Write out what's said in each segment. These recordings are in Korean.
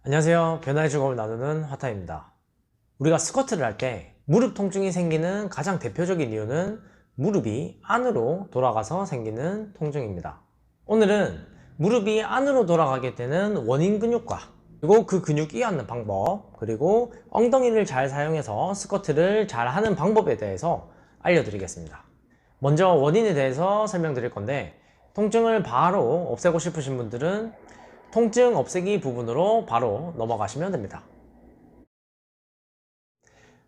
안녕하세요. 변화의 즐거움을 나누는 화타입니다. 우리가 스쿼트를 할 때 무릎 통증이 생기는 가장 대표적인 이유는 무릎이 안으로 돌아가서 생기는 통증입니다. 오늘은 무릎이 안으로 돌아가게 되는 원인 근육과 그리고 그 근육 이완하는 방법, 그리고 엉덩이를 잘 사용해서 스쿼트를 잘 하는 방법에 대해서 알려드리겠습니다. 먼저 원인에 대해서 설명드릴 건데, 통증을 바로 없애고 싶으신 분들은 통증 없애기 부분으로 바로 넘어가시면 됩니다.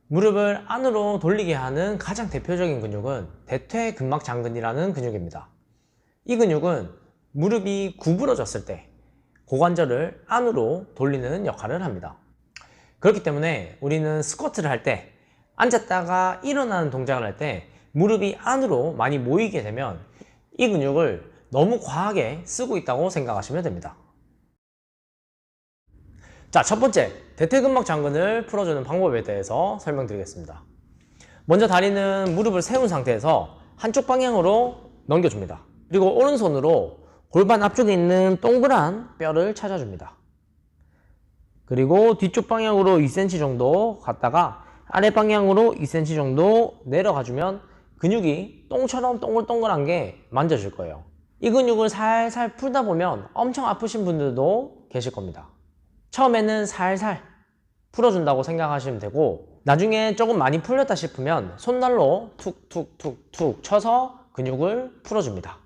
무릎을 안으로 돌리게 하는 가장 대표적인 근육은 대퇴근막장근이라는 근육입니다. 이 근육은 무릎이 구부러졌을 때 고관절을 안으로 돌리는 역할을 합니다. 그렇기 때문에 우리는 스쿼트를 할 때, 앉았다가 일어나는 동작을 할 때 무릎이 안으로 많이 모이게 되면 이 근육을 너무 과하게 쓰고 있다고 생각하시면 됩니다. 자, 첫 번째, 대퇴근막장근을 풀어주는 방법에 대해서 설명드리겠습니다. 먼저 다리는 무릎을 세운 상태에서 한쪽 방향으로 넘겨줍니다. 그리고 오른손으로 골반 앞쪽에 있는 동그란 뼈를 찾아줍니다. 그리고 뒤쪽 방향으로 2cm 정도 갔다가 아래 방향으로 2cm 정도 내려가주면 근육이 똥처럼 동글동글한 게 만져질 거예요. 이 근육을 살살 풀다 보면 엄청 아프신 분들도 계실 겁니다. 처음에는 살살 풀어준다고 생각하시면 되고, 나중에 조금 많이 풀렸다 싶으면 손날로 툭툭툭툭 쳐서 근육을 풀어줍니다.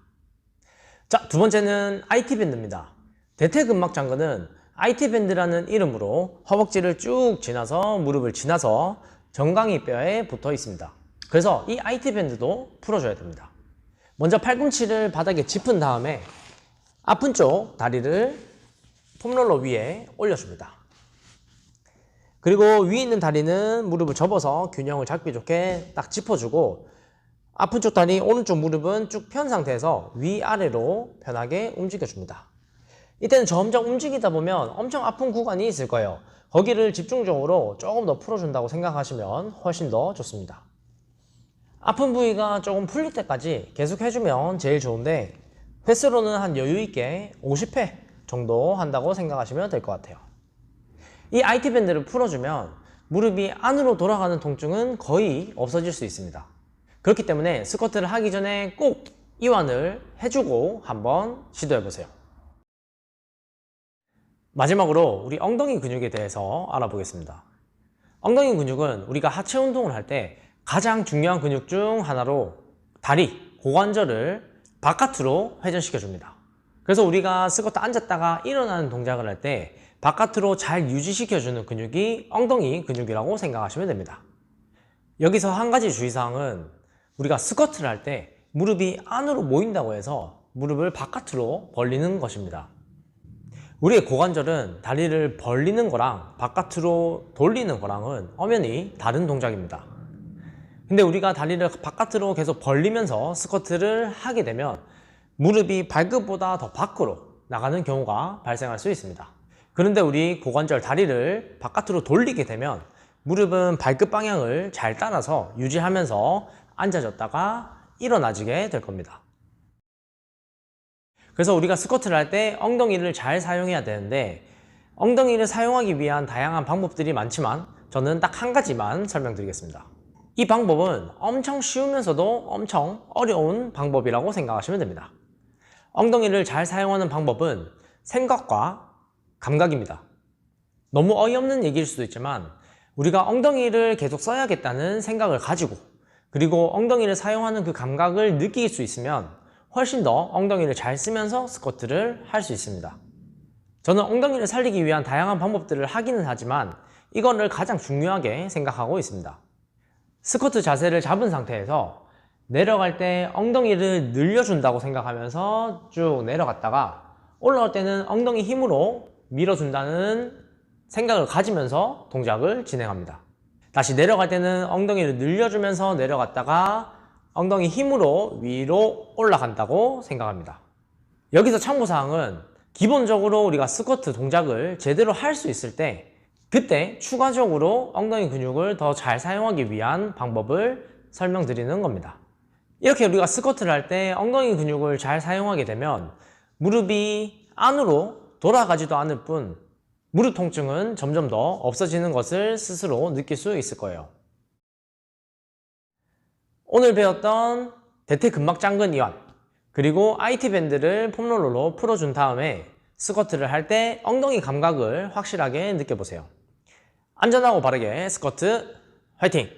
자, 두 번째는 IT밴드입니다. 대퇴근막장근은 IT밴드라는 이름으로 허벅지를 쭉 지나서 무릎을 지나서 정강이 뼈에 붙어 있습니다. 그래서 이 IT밴드도 풀어줘야 됩니다. 먼저 팔꿈치를 바닥에 짚은 다음에 아픈 쪽 다리를 폼롤러 위에 올려줍니다. 그리고 위에 있는 다리는 무릎을 접어서 균형을 잡기 좋게 딱 짚어주고, 아픈 쪽 다리 오른쪽 무릎은 쭉 편 상태에서 위아래로 편하게 움직여줍니다. 이때는 점점 움직이다 보면 엄청 아픈 구간이 있을 거예요. 거기를 집중적으로 조금 더 풀어준다고 생각하시면 훨씬 더 좋습니다. 아픈 부위가 조금 풀릴 때까지 계속 해주면 제일 좋은데, 횟수로는 한 여유있게 50회 정도 한다고 생각하시면 될 것 같아요. 이 IT밴드를 풀어주면 무릎이 안으로 돌아가는 통증은 거의 없어질 수 있습니다. 그렇기 때문에 스쿼트를 하기 전에 꼭 이완을 해주고 한번 시도해보세요. 마지막으로 우리 엉덩이 근육에 대해서 알아보겠습니다. 엉덩이 근육은 우리가 하체 운동을 할 때 가장 중요한 근육 중 하나로 다리, 고관절을 바깥으로 회전시켜 줍니다. 그래서 우리가 스쿼트 앉았다가 일어나는 동작을 할 때 바깥으로 잘 유지시켜주는 근육이 엉덩이 근육이라고 생각하시면 됩니다. 여기서 한 가지 주의사항은, 우리가 스쿼트를 할 때 무릎이 안으로 모인다고 해서 무릎을 바깥으로 벌리는 것입니다. 우리의 고관절은 다리를 벌리는 거랑 바깥으로 돌리는 거랑은 엄연히 다른 동작입니다. 근데 우리가 다리를 바깥으로 계속 벌리면서 스쿼트를 하게 되면 무릎이 발끝보다 더 밖으로 나가는 경우가 발생할 수 있습니다. 그런데 우리 고관절 다리를 바깥으로 돌리게 되면 무릎은 발끝 방향을 잘 따라서 유지하면서 앉아졌다가 일어나지게 될 겁니다. 그래서 우리가 스쿼트를 할 때 엉덩이를 잘 사용해야 되는데, 엉덩이를 사용하기 위한 다양한 방법들이 많지만 저는 딱 한 가지만 설명드리겠습니다. 이 방법은 엄청 쉬우면서도 엄청 어려운 방법이라고 생각하시면 됩니다. 엉덩이를 잘 사용하는 방법은 생각과 감각입니다. 너무 어이없는 얘기일 수도 있지만, 우리가 엉덩이를 계속 써야겠다는 생각을 가지고, 그리고 엉덩이를 사용하는 그 감각을 느낄 수 있으면 훨씬 더 엉덩이를 잘 쓰면서 스쿼트를 할 수 있습니다. 저는 엉덩이를 살리기 위한 다양한 방법들을 하기는 하지만 이거를 가장 중요하게 생각하고 있습니다. 스쿼트 자세를 잡은 상태에서 내려갈 때 엉덩이를 늘려준다고 생각하면서 쭉 내려갔다가, 올라올 때는 엉덩이 힘으로 밀어준다는 생각을 가지면서 동작을 진행합니다. 다시 내려갈 때는 엉덩이를 늘려주면서 내려갔다가 엉덩이 힘으로 위로 올라간다고 생각합니다. 여기서 참고사항은, 기본적으로 우리가 스쿼트 동작을 제대로 할 수 있을 때 그때 추가적으로 엉덩이 근육을 더 잘 사용하기 위한 방법을 설명드리는 겁니다. 이렇게 우리가 스쿼트를 할 때 엉덩이 근육을 잘 사용하게 되면 무릎이 안으로 돌아가지도 않을 뿐 무릎 통증은 점점 더 없어지는 것을 스스로 느낄 수 있을 거예요. 오늘 배웠던 대퇴근막장근 이완, 그리고 IT 밴드를 폼롤러로 풀어준 다음에 스쿼트를 할 때 엉덩이 감각을 확실하게 느껴보세요. 안전하고 바르게 스쿼트 화이팅!